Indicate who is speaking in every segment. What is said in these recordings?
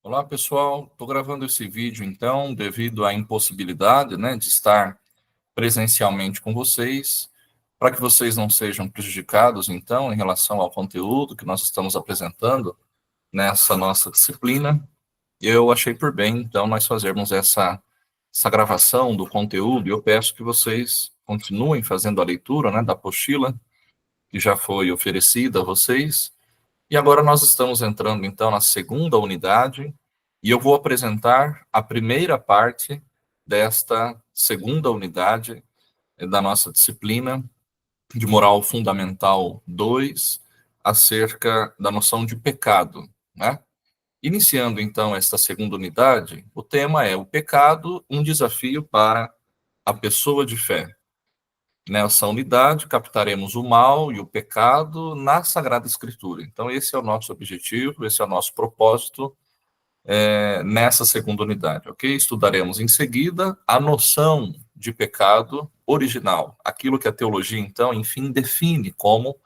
Speaker 1: Olá, pessoal. Estou gravando esse vídeo, então, devido à impossibilidade, de estar presencialmente com vocês, para que vocês não sejam prejudicados, então, em relação ao conteúdo que nós estamos apresentando nessa nossa disciplina. Eu achei por bem, então, nós fazermos essa gravação do conteúdo, e eu peço que vocês continuem fazendo a leitura, da apostila que já foi oferecida a vocês. E agora nós estamos entrando, então, na segunda unidade, e eu vou apresentar a primeira parte desta segunda unidade da nossa disciplina de Moral Fundamental 2, acerca da noção de pecado, né? Iniciando, então, esta segunda unidade, o tema é o pecado, um desafio para a pessoa de fé. Nessa unidade, captaremos o mal e o pecado na Sagrada Escritura. Então, esse é o nosso objetivo, esse é o nosso propósito nessa segunda unidade, ok? Estudaremos em seguida a noção de pecado original, aquilo que a teologia, então, enfim, define como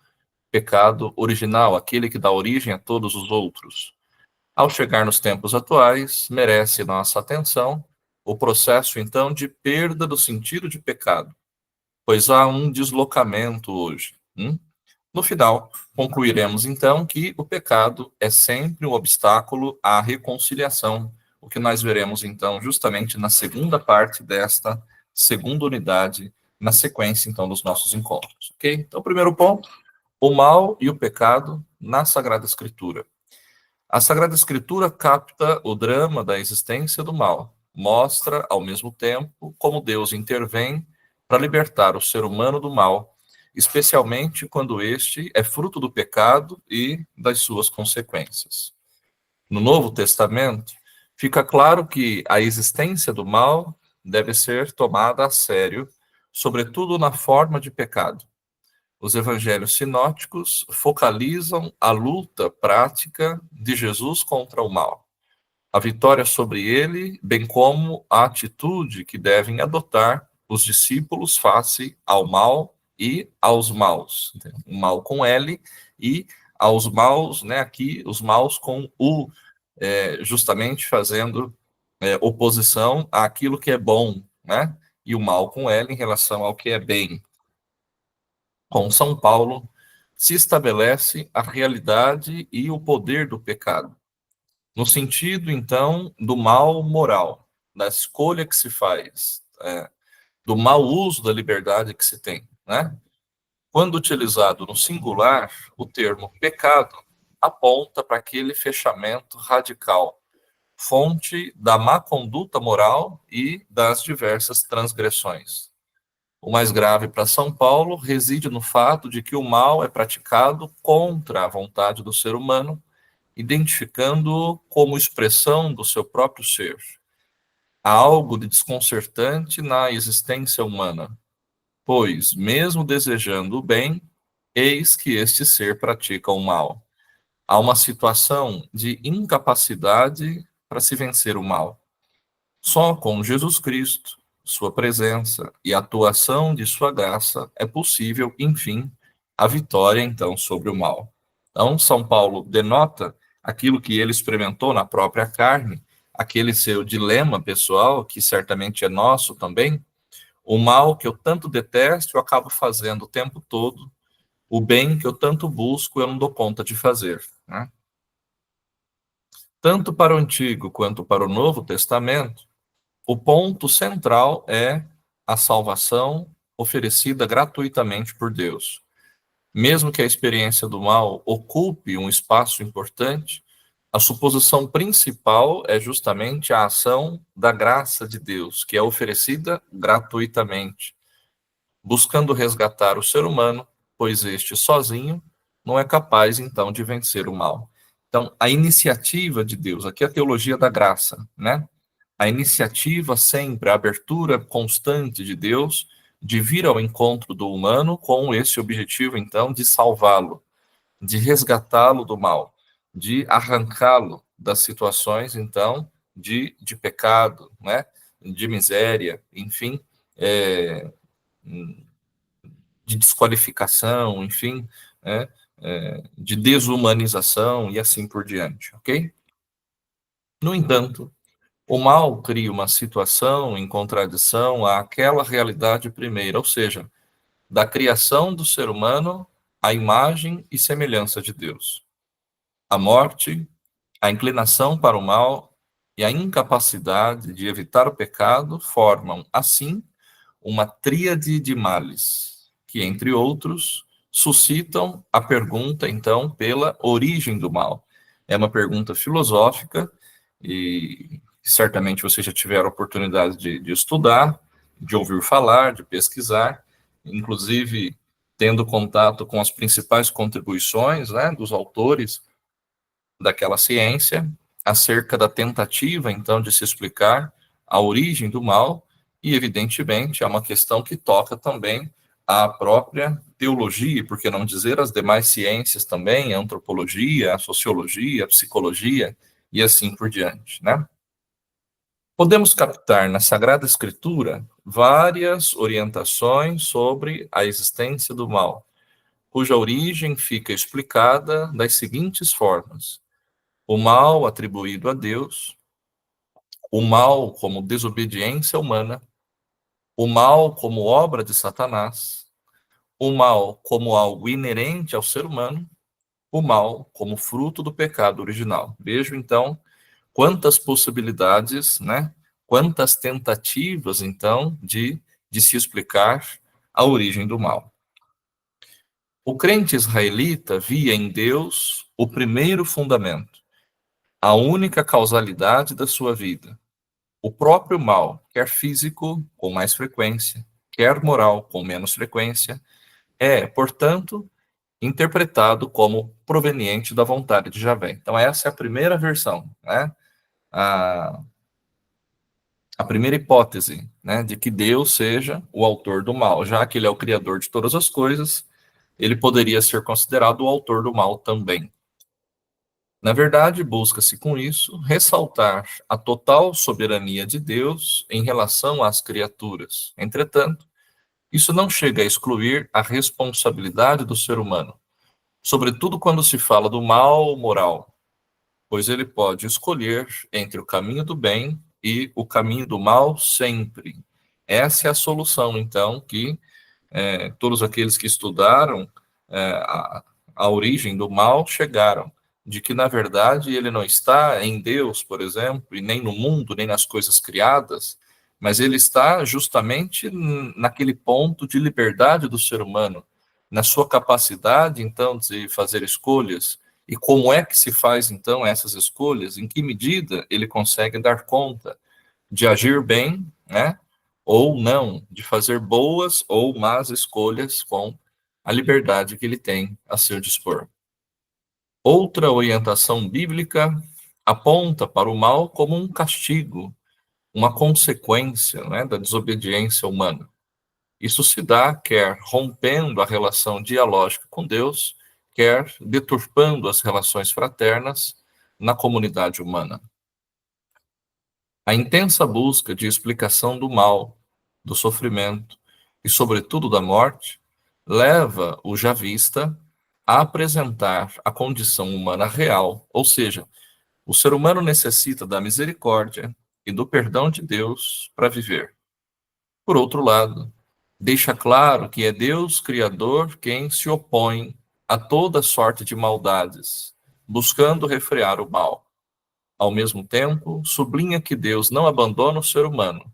Speaker 1: pecado original, aquele que dá origem a todos os outros. Ao chegar nos tempos atuais, merece nossa atenção o processo, então, de perda do sentido de pecado, pois há um deslocamento hoje. No final, concluiremos então que o pecado é sempre um obstáculo à reconciliação, o que nós veremos então justamente na segunda parte desta segunda unidade, na sequência então dos nossos encontros, ok? Então, primeiro ponto, o mal e o pecado na Sagrada Escritura. A Sagrada Escritura capta o drama da existência do mal, mostra, ao mesmo tempo, como Deus intervém para libertar o ser humano do mal, especialmente quando este é fruto do pecado e das suas consequências. No Novo Testamento, fica claro que a existência do mal deve ser tomada a sério, sobretudo na forma de pecado. Os evangelhos sinóticos focalizam a luta prática de Jesus contra o mal, a vitória sobre ele, bem como a atitude que devem adotar os discípulos face ao mal e aos maus. O mal com L e aos maus, aqui os maus com U, justamente fazendo oposição àquilo que é bom, e o mal com L em relação ao que é bem. Com São Paulo, se estabelece a realidade e o poder do pecado, no sentido, então, do mal moral, da escolha que se faz, do mau uso da liberdade que se tem, Quando utilizado no singular, o termo pecado aponta para aquele fechamento radical, fonte da má conduta moral e das diversas transgressões. O mais grave para São Paulo reside no fato de que o mal é praticado contra a vontade do ser humano, identificando-o como expressão do seu próprio ser. Há algo de desconcertante na existência humana, pois, mesmo desejando o bem, eis que este ser pratica o mal. Há uma situação de incapacidade para se vencer o mal. Só com Jesus Cristo, sua presença e a atuação de sua graça é possível, enfim, a vitória então sobre o mal. Então, São Paulo denota aquilo que ele experimentou na própria carne, aquele seu dilema pessoal, que certamente é nosso também. O mal que eu tanto detesto, eu acabo fazendo o tempo todo. O bem que eu tanto busco, eu não dou conta de fazer, Tanto para o Antigo quanto para o Novo Testamento, o ponto central é a salvação oferecida gratuitamente por Deus. Mesmo que a experiência do mal ocupe um espaço importante, a suposição principal é justamente a ação da graça de Deus, que é oferecida gratuitamente, buscando resgatar o ser humano, pois este sozinho não é capaz, então, de vencer o mal. Então, a iniciativa de Deus, aqui é a teologia da graça, A iniciativa sempre, a abertura constante de Deus de vir ao encontro do humano com esse objetivo, então, de salvá-lo, de resgatá-lo do mal, de arrancá-lo das situações, então, de pecado, de miséria, enfim, é, de desqualificação, enfim, de desumanização e assim por diante, ok? No entanto, o mal cria uma situação em contradição àquela realidade primeira, ou seja, da criação do ser humano à imagem e semelhança de Deus. A morte, a inclinação para o mal e a incapacidade de evitar o pecado formam, assim, uma tríade de males, que, entre outros, suscitam a pergunta, então, pela origem do mal. É uma pergunta filosófica e certamente vocês já tiveram a oportunidade de estudar, de ouvir falar, de pesquisar, inclusive tendo contato com as principais contribuições, né, dos autores daquela ciência, acerca da tentativa, então, de se explicar a origem do mal, e, evidentemente, é uma questão que toca também à própria teologia, e por que não dizer as demais ciências também, a antropologia, a sociologia, a psicologia, e assim por diante, né? Podemos captar na Sagrada Escritura várias orientações sobre a existência do mal, cuja origem fica explicada das seguintes formas: o mal atribuído a Deus, o mal como desobediência humana, o mal como obra de Satanás, o mal como algo inerente ao ser humano, o mal como fruto do pecado original. Vejo então quantas possibilidades, né? Quantas tentativas então de se explicar a origem do mal. O crente israelita via em Deus o primeiro fundamento, a única causalidade da sua vida. O próprio mal, quer físico, com mais frequência, quer moral, com menos frequência, é, portanto, interpretado como proveniente da vontade de Javé. Então, essa é a primeira versão, né? A, a primeira hipótese, né, de que Deus seja o autor do mal. Já que ele é o criador de todas as coisas, ele poderia ser considerado o autor do mal também. Na verdade, busca-se com isso ressaltar a total soberania de Deus em relação às criaturas. Entretanto, isso não chega a excluir a responsabilidade do ser humano, sobretudo quando se fala do mal moral, pois ele pode escolher entre o caminho do bem e o caminho do mal sempre. Essa é a solução, então, que todos aqueles que estudaram é, a origem do mal chegaram, de que, na verdade, ele não está em Deus, por exemplo, e nem no mundo, nem nas coisas criadas, mas ele está justamente naquele ponto de liberdade do ser humano, na sua capacidade, então, de fazer escolhas. E como é que se faz, então, essas escolhas? Em que medida ele consegue dar conta de agir bem, né? Ou não, de fazer boas ou más escolhas com a liberdade que ele tem a seu dispor. Outra orientação bíblica aponta para o mal como um castigo, uma consequência, né, da desobediência humana. Isso se dá quer rompendo a relação dialógica com Deus, quer deturpando as relações fraternas na comunidade humana. A intensa busca de explicação do mal, do sofrimento e, sobretudo, da morte, leva o javista a apresentar a condição humana real, ou seja, o ser humano necessita da misericórdia e do perdão de Deus para viver. Por outro lado, deixa claro que é Deus Criador quem se opõe a toda sorte de maldades, buscando refrear o mal. Ao mesmo tempo, sublinha que Deus não abandona o ser humano.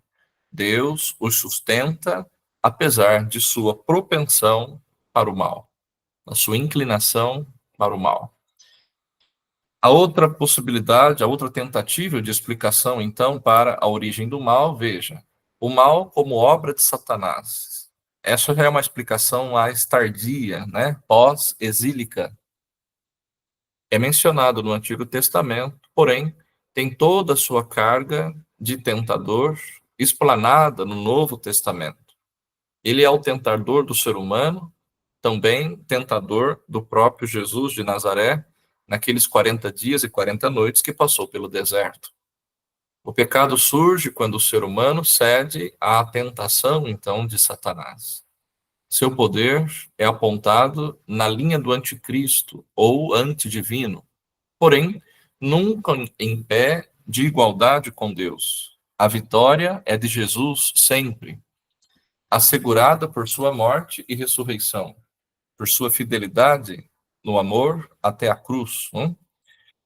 Speaker 1: Deus o sustenta apesar de sua propensão para o mal, a sua inclinação para o mal. A outra possibilidade, a outra tentativa de explicação, então, para a origem do mal, veja, o mal como obra de Satanás. Essa já é uma explicação mais tardia, né? Pós-exílica. É mencionado no Antigo Testamento, porém, tem toda a sua carga de tentador explanada no Novo Testamento. Ele é o tentador do ser humano, também tentador do próprio Jesus de Nazaré, naqueles 40 dias e 40 noites que passou pelo deserto. O pecado surge quando o ser humano cede à tentação, então, de Satanás. Seu poder é apontado na linha do anticristo ou antidivino, porém, nunca em pé de igualdade com Deus. A vitória é de Jesus sempre, assegurada por sua morte e ressurreição, por sua fidelidade no amor até a cruz,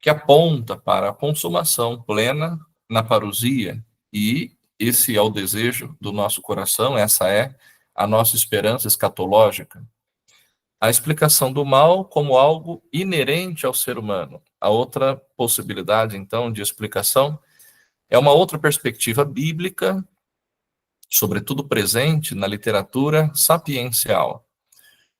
Speaker 1: que aponta para a consumação plena na parousia, e esse é o desejo do nosso coração, essa é a nossa esperança escatológica. A explicação do mal como algo inerente ao ser humano. A outra possibilidade, então, de explicação é uma outra perspectiva bíblica, sobretudo presente na literatura sapiencial.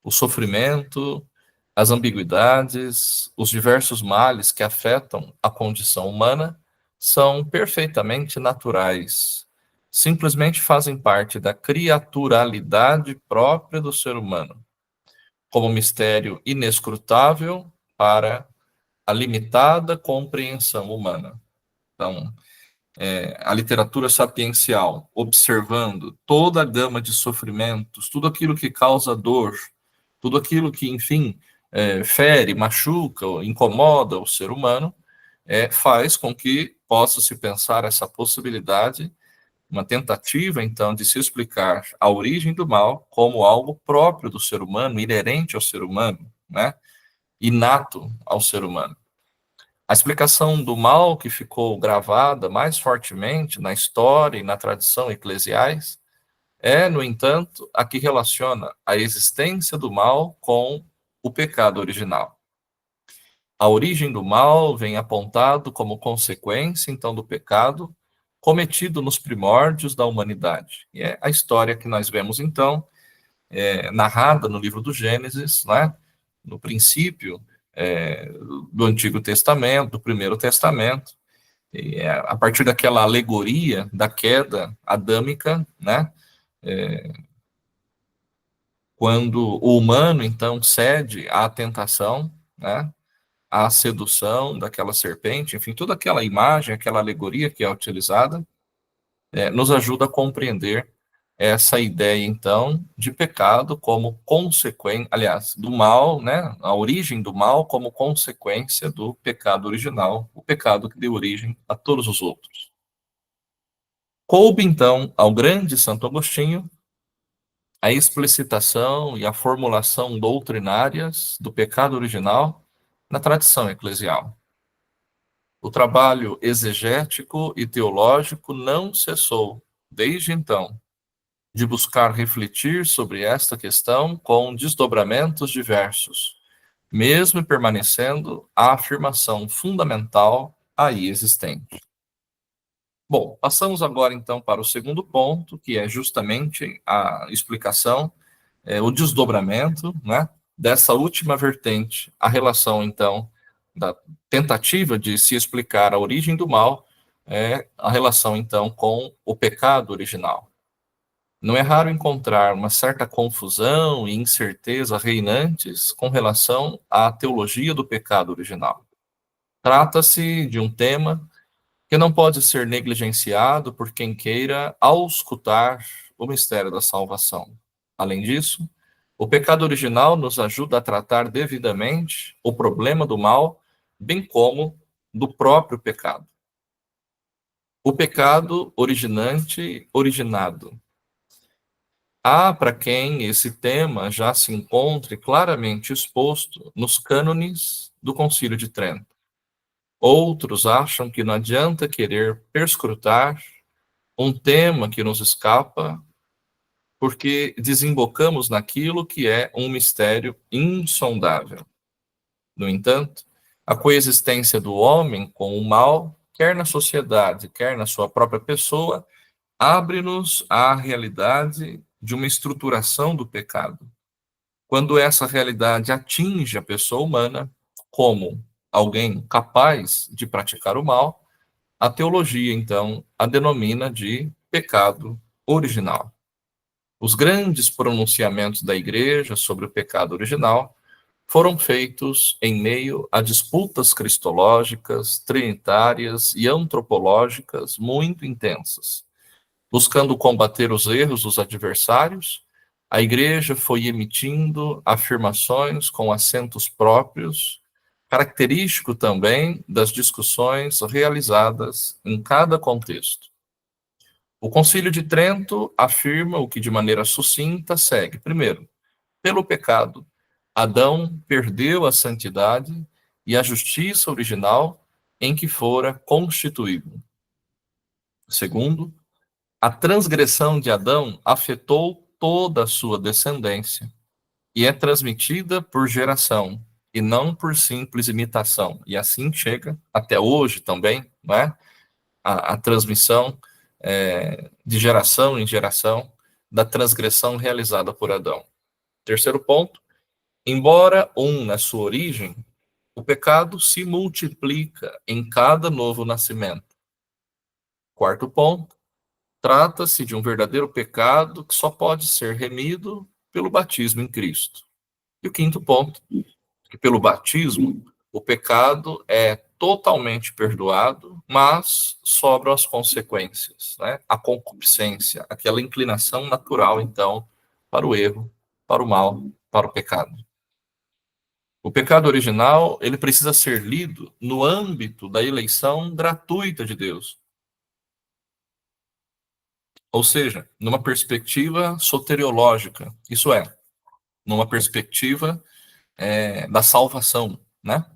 Speaker 1: O sofrimento, as ambiguidades, os diversos males que afetam a condição humana são perfeitamente naturais. Simplesmente fazem parte da criaturalidade própria do ser humano, como mistério inescrutável para a limitada compreensão humana. Então, a literatura sapiencial, observando toda a gama de sofrimentos, tudo aquilo que causa dor, tudo aquilo que, enfim, fere, machuca, incomoda o ser humano, faz com que possa se pensar essa possibilidade, uma tentativa, então, de se explicar a origem do mal como algo próprio do ser humano, inerente ao ser humano, né? Inato ao ser humano. A explicação do mal que ficou gravada mais fortemente na história e na tradição eclesiais é, no entanto, a que relaciona a existência do mal com o pecado original. A origem do mal vem apontado como consequência, então, do pecado cometido nos primórdios da humanidade. E é a história que nós vemos, então, narrada no livro do Gênesis, né? No princípio do Antigo Testamento, do Primeiro Testamento, e a partir daquela alegoria da queda adâmica, né? Quando o humano, então, cede à tentação, né? À sedução daquela serpente, enfim, toda aquela imagem, aquela alegoria que é utilizada, nos ajuda a compreender essa ideia, então, de pecado como consequência, aliás, do mal, né? A origem do mal como consequência do pecado original, o pecado que deu origem a todos os outros. Coube, então, ao grande Santo Agostinho a explicitação e a formulação doutrinárias do pecado original na tradição eclesial. O trabalho exegético e teológico não cessou, desde então, de buscar refletir sobre esta questão com desdobramentos diversos, mesmo permanecendo a afirmação fundamental aí existente. Bom, passamos agora então para o segundo ponto, que é justamente a explicação, o desdobramento, né, dessa última vertente, a relação então da tentativa de se explicar a origem do mal, a relação então com o pecado original. Não é raro encontrar uma certa confusão e incerteza reinantes com relação à teologia do pecado original. Trata-se de um tema que não pode ser negligenciado por quem queira auscultar o mistério da salvação. Além disso, o pecado original nos ajuda a tratar devidamente o problema do mal, bem como do próprio pecado. O pecado originante, originado. Há para quem esse tema já se encontre claramente exposto nos cânones do Concílio de Trento. Outros acham que não adianta querer perscrutar um tema que nos escapa, porque desembocamos naquilo que é um mistério insondável. No entanto, a coexistência do homem com o mal, quer na sociedade, quer na sua própria pessoa, abre-nos à realidade de uma estruturação do pecado. Quando essa realidade atinge a pessoa humana como alguém capaz de praticar o mal, a teologia, então, a denomina de pecado original. Os grandes pronunciamentos da Igreja sobre o pecado original foram feitos em meio a disputas cristológicas, trinitárias e antropológicas muito intensas. Buscando combater os erros dos adversários, a Igreja foi emitindo afirmações com acentos próprios, característico também das discussões realizadas em cada contexto. O Concílio de Trento afirma o que de maneira sucinta segue. Primeiro, pelo pecado, Adão perdeu a santidade e a justiça original em que fora constituído. Segundo, a transgressão de Adão afetou toda a sua descendência e é transmitida por geração e não por simples imitação. E assim chega até hoje também, não é? A transmissão de geração em geração da transgressão realizada por Adão. Terceiro ponto, embora na sua origem, o pecado se multiplica em cada novo nascimento. Quarto ponto, trata-se de um verdadeiro pecado que só pode ser remido pelo batismo em Cristo. E o quinto ponto, que pelo batismo, o pecado é totalmente perdoado, mas sobram as consequências, né? A concupiscência, aquela inclinação natural, então, para o erro, para o mal, para o pecado. O pecado original, ele precisa ser lido no âmbito da eleição gratuita de Deus. Ou seja, numa perspectiva soteriológica, isso é, numa perspectiva da salvação, né?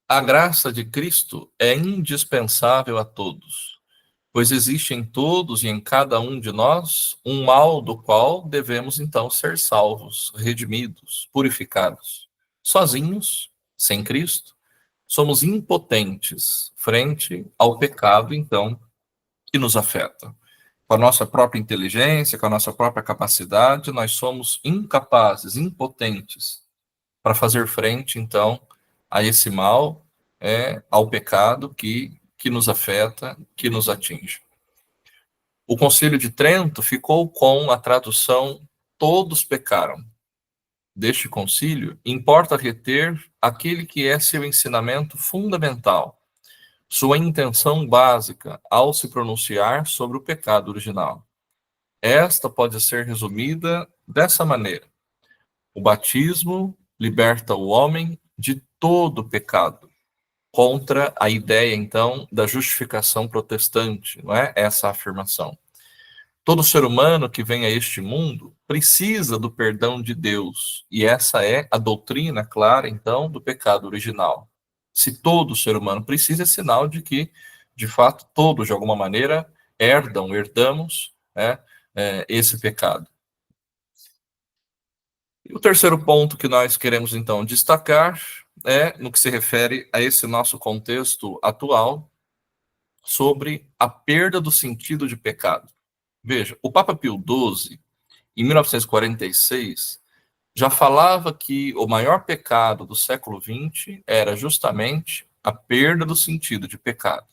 Speaker 1: A graça de Cristo é indispensável a todos, pois existe em todos e em cada um de nós um mal do qual devemos então ser salvos, redimidos, purificados. Sozinhos, sem Cristo, somos impotentes frente ao pecado, então, que nos afeta. Com a nossa própria inteligência, com a nossa própria capacidade, nós somos incapazes, impotentes para fazer frente, então, a esse mal, ao pecado que nos afeta, que nos atinge. O Concílio de Trento ficou com a tradução "todos pecaram". Deste concílio, importa reter aquele que é seu ensinamento fundamental, sua intenção básica ao se pronunciar sobre o pecado original. Esta pode ser resumida dessa maneira: o batismo liberta o homem de todo pecado, contra a ideia, então, da justificação protestante, não é? Essa afirmação. Todo ser humano que vem a este mundo precisa do perdão de Deus, e essa é a doutrina clara, então, do pecado original. Se todo ser humano precisa, é sinal de que, de fato, todos, de alguma maneira, herdamos, né, esse pecado. E o terceiro ponto que nós queremos, então, destacar no que se refere a esse nosso contexto atual, sobre a perda do sentido de pecado. Veja, o Papa Pio XII, em 1946, já falava que o maior pecado do século XX era justamente a perda do sentido de pecado.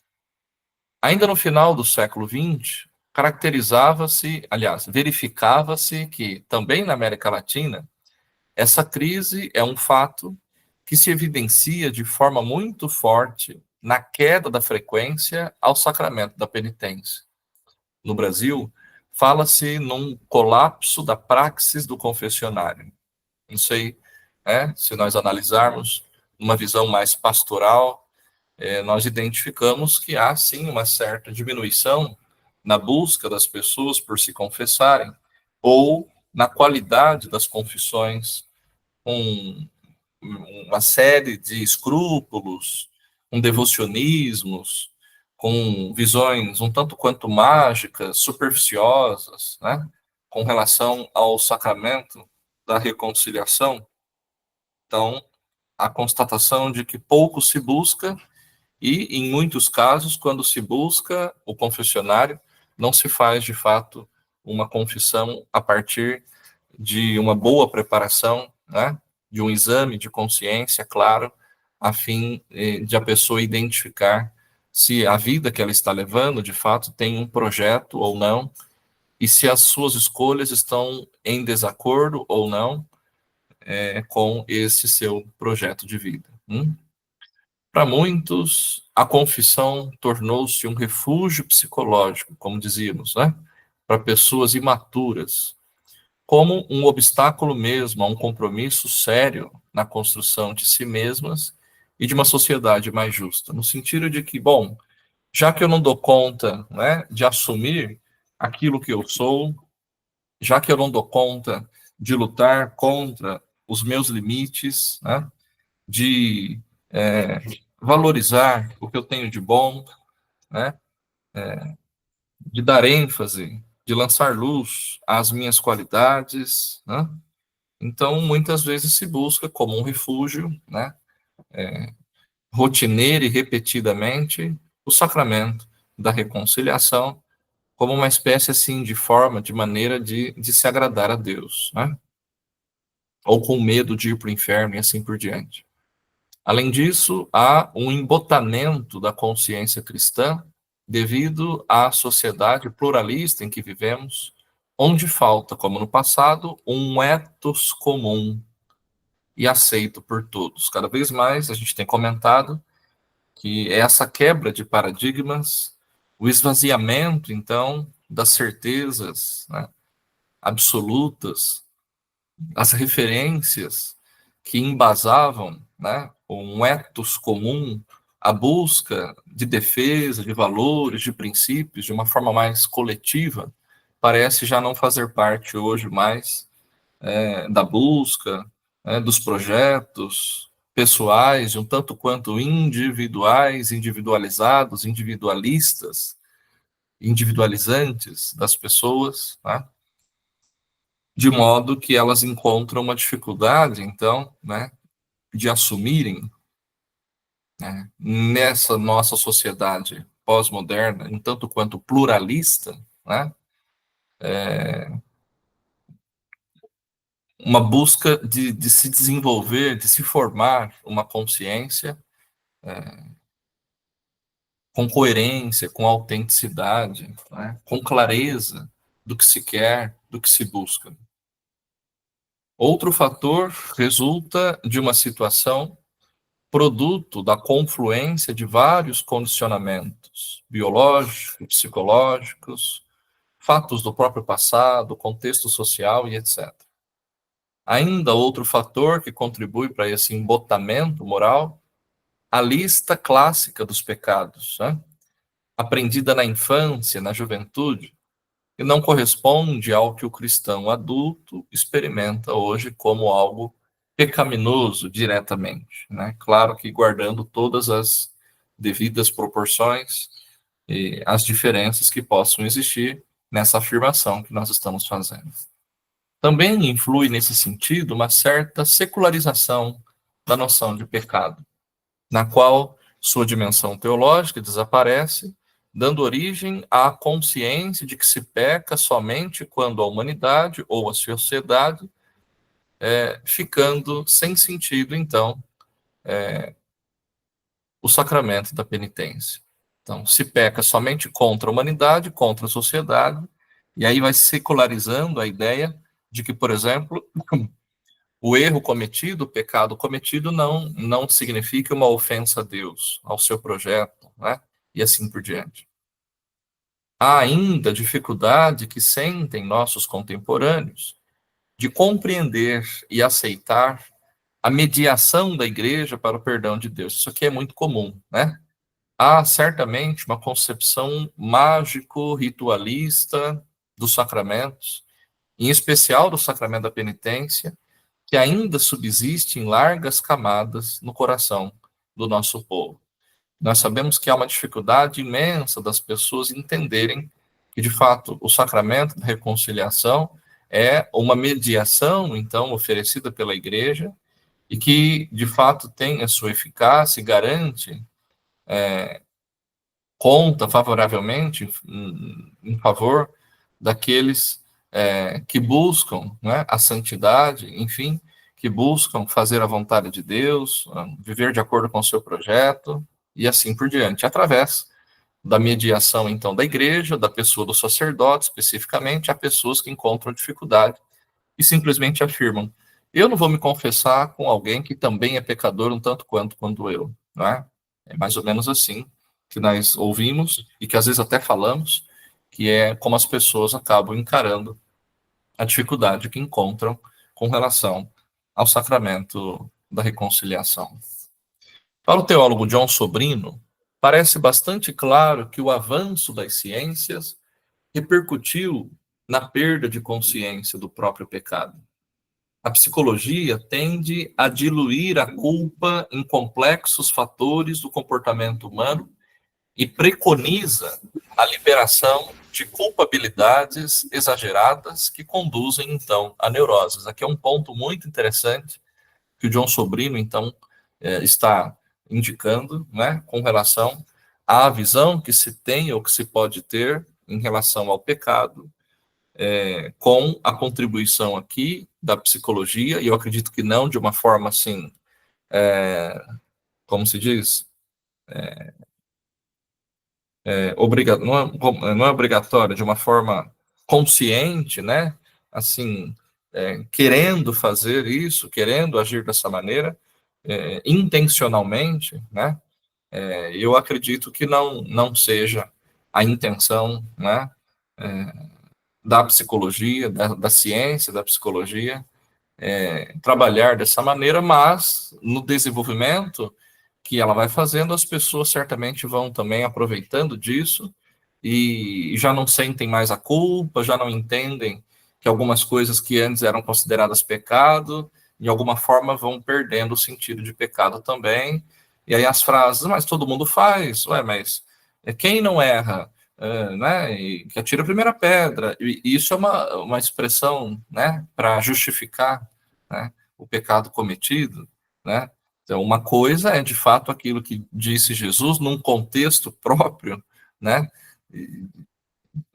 Speaker 1: Ainda no final do século XX, caracterizava-se, aliás, verificava-se que, também na América Latina, essa crise é um fato que se evidencia de forma muito forte na queda da frequência ao sacramento da penitência. No Brasil, fala-se num colapso da praxis do confessionário. Não sei, se nós analisarmos uma visão mais pastoral, nós identificamos que há, sim, uma certa diminuição na busca das pessoas por se confessarem, ou na qualidade das confissões, com uma série de escrúpulos, com devocionismos, com visões um tanto quanto mágicas, superficiosas, né, com relação ao sacramento da reconciliação. Então, a constatação de que pouco se busca e, em muitos casos, quando se busca o confessionário, não se faz, de fato, uma confissão a partir de uma boa preparação, né, de um exame de consciência, claro, a fim de a pessoa identificar se a vida que ela está levando, de fato, tem um projeto ou não, e se as suas escolhas estão em desacordo ou não com esse seu projeto de vida. Para muitos, a confissão tornou-se um refúgio psicológico, como dizíamos, né? Para pessoas imaturas, como um obstáculo mesmo a um compromisso sério na construção de si mesmas e de uma sociedade mais justa, no sentido de que, bom, já que eu não dou conta, né, de assumir aquilo que eu sou, já que eu não dou conta de lutar contra os meus limites, né, de valorizar o que eu tenho de bom, né, de dar ênfase, de lançar luz às minhas qualidades, né? Então, muitas vezes se busca como um refúgio, né, rotineiro e repetidamente, o sacramento da reconciliação, como uma espécie assim de forma, de maneira de se agradar a Deus, né? Ou com medo de ir para o inferno e assim por diante. Além disso, há um embotamento da consciência cristã devido à sociedade pluralista em que vivemos, onde falta, como no passado, um ethos comum e aceito por todos. Cada vez mais a gente tem comentado que é essa quebra de paradigmas, o esvaziamento, então, das certezas, né, absolutas, as referências que embasavam, né, um ethos comum, a busca de defesa de valores, de princípios, de uma forma mais coletiva, parece já não fazer parte hoje mais da busca, dos projetos pessoais, um tanto quanto individuais, individualizados, individualistas, individualizantes das pessoas, né? De modo que elas encontram uma dificuldade, então, né, de assumirem, né, nessa nossa sociedade pós-moderna, um tanto quanto pluralista, né, uma busca de se desenvolver, de se formar uma consciência com coerência, com autenticidade, né, com clareza do que se quer, do que se busca. Outro fator resulta de uma situação produto da confluência de vários condicionamentos biológicos, psicológicos, fatos do próprio passado, contexto social e etc. Ainda outro fator que contribui para esse embotamento moral, a lista clássica dos pecados, né? Aprendida na infância, na juventude, e não corresponde ao que o cristão adulto experimenta hoje como algo pecaminoso diretamente, né? Claro que guardando todas as devidas proporções e as diferenças que possam existir nessa afirmação que nós estamos fazendo. Também influi nesse sentido uma certa secularização da noção de pecado, na qual sua dimensão teológica desaparece, dando origem à consciência de que se peca somente quando a humanidade ou a sociedade ficando sem sentido, então, o sacramento da penitência. Então, se peca somente contra a humanidade, contra a sociedade, e aí vai secularizando a ideia de que, por exemplo, o erro cometido, o pecado cometido, não significa uma ofensa a Deus, ao seu projeto, né? E assim por diante. Há ainda dificuldade que sentem nossos contemporâneos de compreender e aceitar a mediação da igreja para o perdão de Deus. Isso aqui é muito comum, né? Há certamente uma concepção mágico-ritualista dos sacramentos, em especial do sacramento da penitência, que ainda subsiste em largas camadas no coração do nosso povo. Nós sabemos que há uma dificuldade imensa das pessoas entenderem que, de fato, o sacramento da reconciliação é uma mediação, então, oferecida pela igreja e que, de fato, tem a sua eficácia e garante, conta favoravelmente em favor daqueles que buscam, né, a santidade, enfim, que buscam fazer a vontade de Deus, viver de acordo com o seu projeto e assim por diante, através da mediação, então, da igreja, da pessoa do sacerdote, especificamente, a pessoas que encontram dificuldade e simplesmente afirmam: eu não vou me confessar com alguém que também é pecador um tanto quanto eu, não é? É mais ou menos assim que nós ouvimos e que às vezes até falamos, que é como as pessoas acabam encarando a dificuldade que encontram com relação ao sacramento da reconciliação. Para o teólogo John Sobrino, parece bastante claro que o avanço das ciências repercutiu na perda de consciência do próprio pecado. A psicologia tende a diluir a culpa em complexos fatores do comportamento humano e preconiza a liberação de culpabilidades exageradas que conduzem, então, a neuroses. Aqui é um ponto muito interessante que o John Sobrino, então, está indicando, né, com relação à visão que se tem ou que se pode ter em relação ao pecado, com a contribuição aqui da psicologia, e eu acredito que não de uma forma assim, como se diz, não é obrigatória, de uma forma consciente, né? Assim, querendo fazer isso, querendo agir dessa maneira, intencionalmente, né? Eu acredito que não seja a intenção, né? Da psicologia, da ciência, da psicologia, trabalhar dessa maneira, mas no desenvolvimento que ela vai fazendo, as pessoas certamente vão também aproveitando disso e já não sentem mais a culpa, já não entendem que algumas coisas que antes eram consideradas pecado, de alguma forma vão perdendo o sentido de pecado também. E aí as frases, mas todo mundo faz, ué, mas quem não erra? Né, e que atira a primeira pedra, e isso é uma expressão, né, para justificar, né, o pecado cometido, né? Então, uma coisa é de fato aquilo que disse Jesus num contexto próprio, né,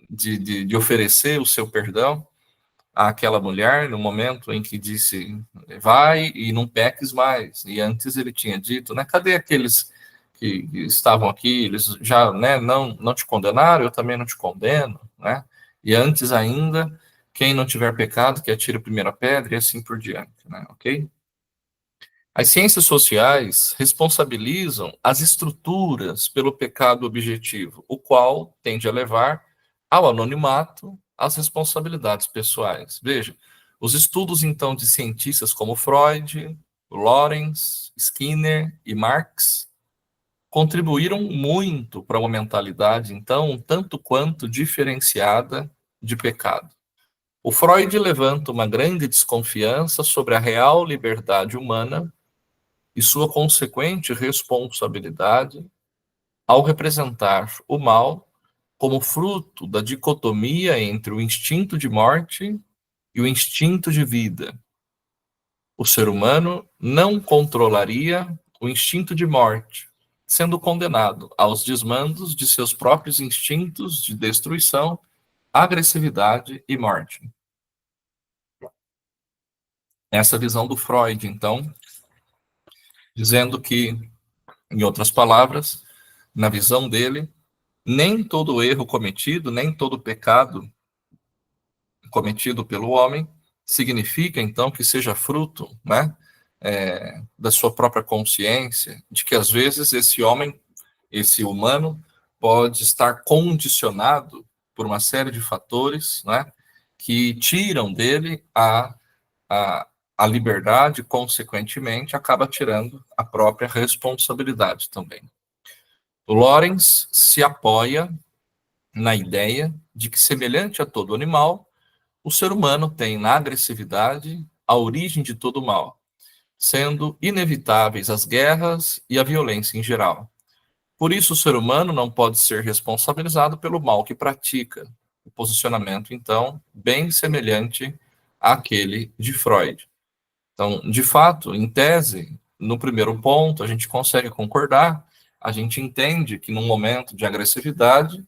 Speaker 1: de oferecer o seu perdão àquela mulher no momento em que disse vai e não peques mais. E antes ele tinha dito, né, cadê aqueles que estavam aqui, eles já, né, não te condenaram, eu também não te condeno, né? E antes ainda, quem não tiver pecado, que atire a primeira pedra e assim por diante, né? OK? As ciências sociais responsabilizam as estruturas pelo pecado objetivo, o qual tende a levar ao anonimato as responsabilidades pessoais. Veja, os estudos então de cientistas como Freud, Lorenz, Skinner e Marx contribuíram muito para uma mentalidade então um tanto quanto diferenciada de pecado. O Freud levanta uma grande desconfiança sobre a real liberdade humana e sua consequente responsabilidade ao representar o mal como fruto da dicotomia entre o instinto de morte e o instinto de vida. O ser humano não controlaria o instinto de morte, sendo condenado aos desmandos de seus próprios instintos de destruição, agressividade e morte. Essa visão do Freud, então, dizendo que, em outras palavras, na visão dele, nem todo erro cometido, nem todo pecado cometido pelo homem significa, então, que seja fruto, né, da sua própria consciência, de que às vezes esse homem, esse humano, pode estar condicionado por uma série de fatores, né, que tiram dele a liberdade, consequentemente, acaba tirando a própria responsabilidade também. O Lorenz se apoia na ideia de que, semelhante a todo animal, o ser humano tem na agressividade a origem de todo mal, sendo inevitáveis as guerras e a violência em geral. Por isso, o ser humano não pode ser responsabilizado pelo mal que pratica. O posicionamento, então, bem semelhante àquele de Freud. Então, de fato, em tese, no primeiro ponto, a gente consegue concordar, a gente entende que num momento de agressividade,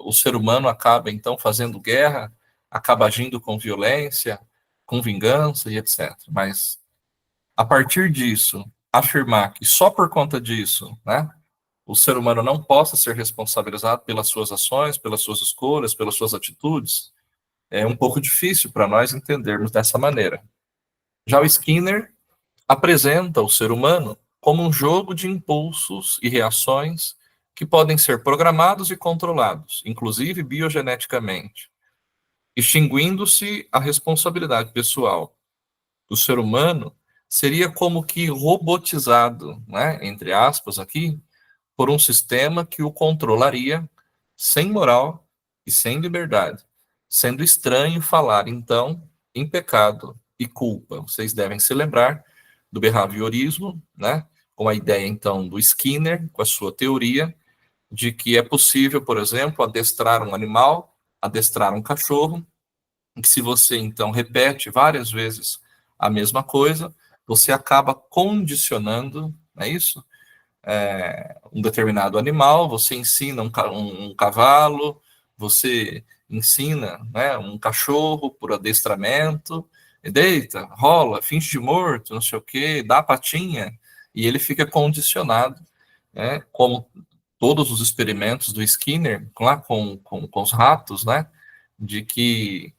Speaker 1: o ser humano acaba, então, fazendo guerra, acaba agindo com violência, com vingança e etc. Mas, a partir disso, afirmar que só por conta disso, né, o ser humano não possa ser responsabilizado pelas suas ações, pelas suas escolhas, pelas suas atitudes, é um pouco difícil para nós entendermos dessa maneira. Já o Skinner apresenta o ser humano como um jogo de impulsos e reações que podem ser programados e controlados, inclusive biogeneticamente, extinguindo-se a responsabilidade pessoal. O ser humano seria como que robotizado, né, entre aspas aqui, por um sistema que o controlaria sem moral e sem liberdade, sendo estranho falar, então, em pecado e culpa. Vocês devem se lembrar do behaviorismo, né, com a ideia, então, do Skinner, com a sua teoria, de que é possível, por exemplo, adestrar um animal, adestrar um cachorro, que se você, então, repete várias vezes a mesma coisa, você acaba condicionando, não é isso? Um determinado animal, você ensina um cavalo, você ensina, né, um cachorro por adestramento, e deita, rola, finge de morto, não sei o quê, dá a patinha, e ele fica condicionado, né, como todos os experimentos do Skinner, lá com os ratos, né, de que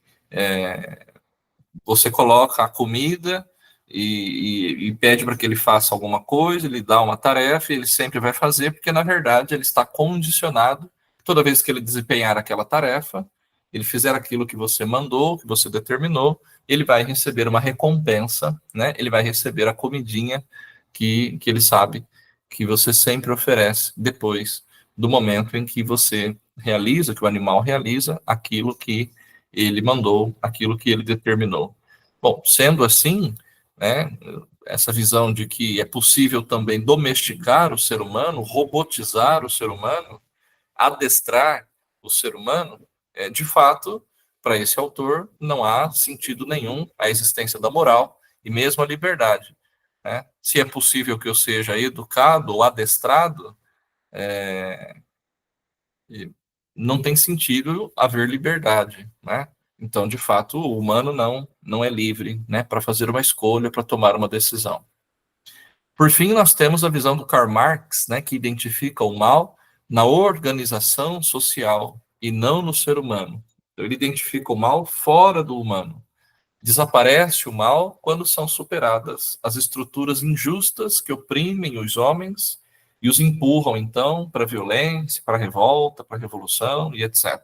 Speaker 1: você coloca a comida e pede para que ele faça alguma coisa, ele dá uma tarefa e ele sempre vai fazer, porque na verdade ele está condicionado. Toda vez que ele desempenhar aquela tarefa, ele fizer aquilo que você mandou, que você determinou, ele vai receber uma recompensa, né? Ele vai receber a comidinha que ele sabe que você sempre oferece depois do momento em que você realiza, que o animal realiza aquilo que ele mandou, aquilo que ele determinou. Bom, sendo assim, né, essa visão de que é possível também domesticar o ser humano, robotizar o ser humano, adestrar o ser humano, de fato, para esse autor, não há sentido nenhum a existência da moral e mesmo a liberdade. Né? Se é possível que eu seja educado ou adestrado, não tem sentido haver liberdade, né? Então, de fato, o humano não é livre, né, para fazer uma escolha, para tomar uma decisão. Por fim, nós temos a visão do Karl Marx, né, que identifica o mal na organização social e não no ser humano. Então, ele identifica o mal fora do humano. Desaparece o mal quando são superadas as estruturas injustas que oprimem os homens e os empurram, então, para a violência, para a revolta, para a revolução e etc.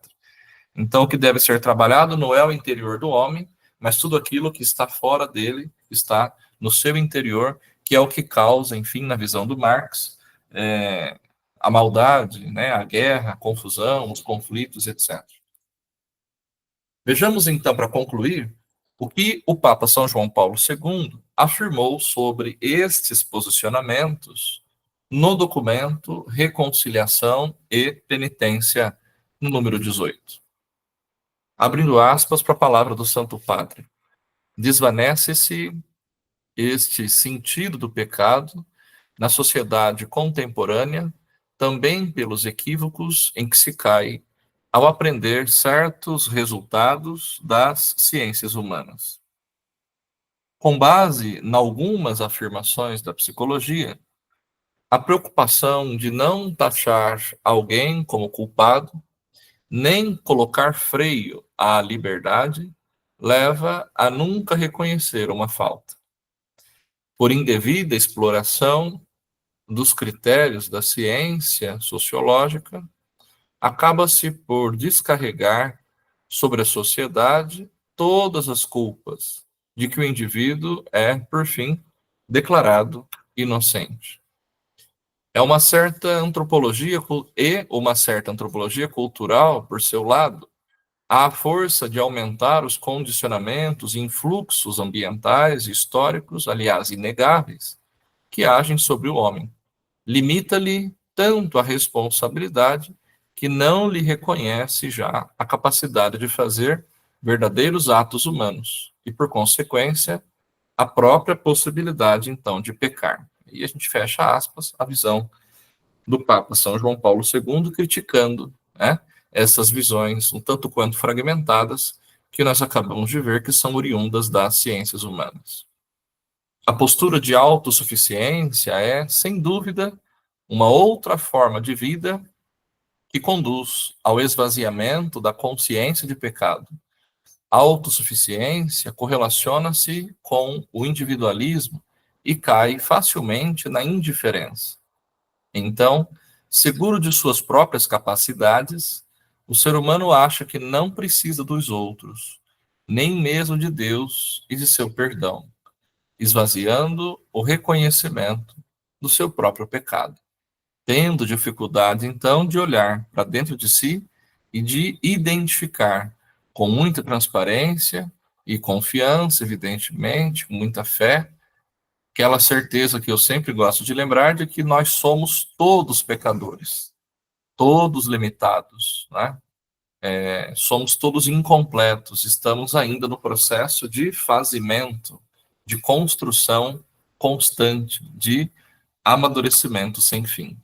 Speaker 1: Então, o que deve ser trabalhado não é o interior do homem, mas tudo aquilo que está fora dele, está no seu interior, que é o que causa, enfim, na visão do Marx, a maldade, né, a guerra, a confusão, os conflitos, etc. Vejamos, então, para concluir, o que o Papa São João Paulo II afirmou sobre estes posicionamentos no documento Reconciliação e Penitência, no número 18. Abrindo aspas para a palavra do Santo Padre. Desvanece-se este sentido do pecado na sociedade contemporânea, também pelos equívocos em que se cai ao aprender certos resultados das ciências humanas. Com base em algumas afirmações da psicologia, a preocupação de não taxar alguém como culpado, nem colocar freio à liberdade, leva a nunca reconhecer uma falta. Por indevida exploração dos critérios da ciência sociológica, acaba-se por descarregar sobre a sociedade todas as culpas de que o indivíduo é, por fim, declarado inocente. É uma certa antropologia e uma certa antropologia cultural, por seu lado, à força de aumentar os condicionamentos e influxos ambientais e históricos, aliás, inegáveis, que agem sobre o homem. Limita-lhe tanto a responsabilidade que não lhe reconhece já a capacidade de fazer verdadeiros atos humanos e, por consequência, a própria possibilidade, então, de pecar. E a gente fecha aspas, a visão do Papa São João Paulo II, criticando, né, essas visões um tanto quanto fragmentadas que nós acabamos de ver que são oriundas das ciências humanas. A postura de autossuficiência é, sem dúvida, uma outra forma de vida que conduz ao esvaziamento da consciência de pecado. A autossuficiência correlaciona-se com o individualismo e cai facilmente na indiferença. Então, seguro de suas próprias capacidades, o ser humano acha que não precisa dos outros, nem mesmo de Deus e de seu perdão. esvaziando o reconhecimento do seu próprio pecado, tendo dificuldade, então, de olhar para dentro de si e de identificar com muita transparência e confiança, evidentemente, com muita fé, aquela certeza que eu sempre gosto de lembrar de que nós somos todos pecadores, todos limitados, né? Somos todos incompletos, estamos ainda no processo de fazimento, de construção constante, de amadurecimento sem fim.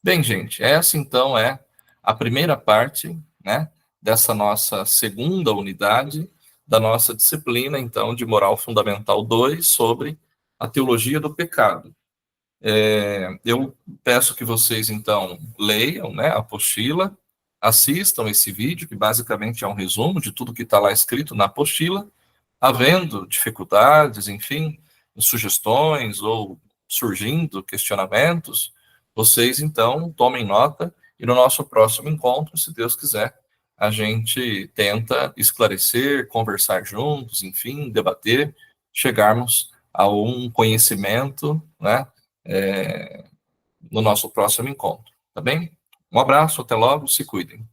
Speaker 1: Bem, gente, essa então é a primeira parte, né, dessa nossa segunda unidade da nossa disciplina, então, de Moral Fundamental 2, sobre a teologia do pecado. Eu peço que vocês, então, leiam, né, a apostila, assistam esse vídeo, que basicamente é um resumo de tudo que está lá escrito na apostila. Havendo dificuldades, enfim, sugestões ou surgindo questionamentos, vocês, então, tomem nota e no nosso próximo encontro, se Deus quiser, a gente tenta esclarecer, conversar juntos, enfim, debater, chegarmos a um conhecimento, né, no nosso próximo encontro, tá bem? Um abraço, até logo, se cuidem.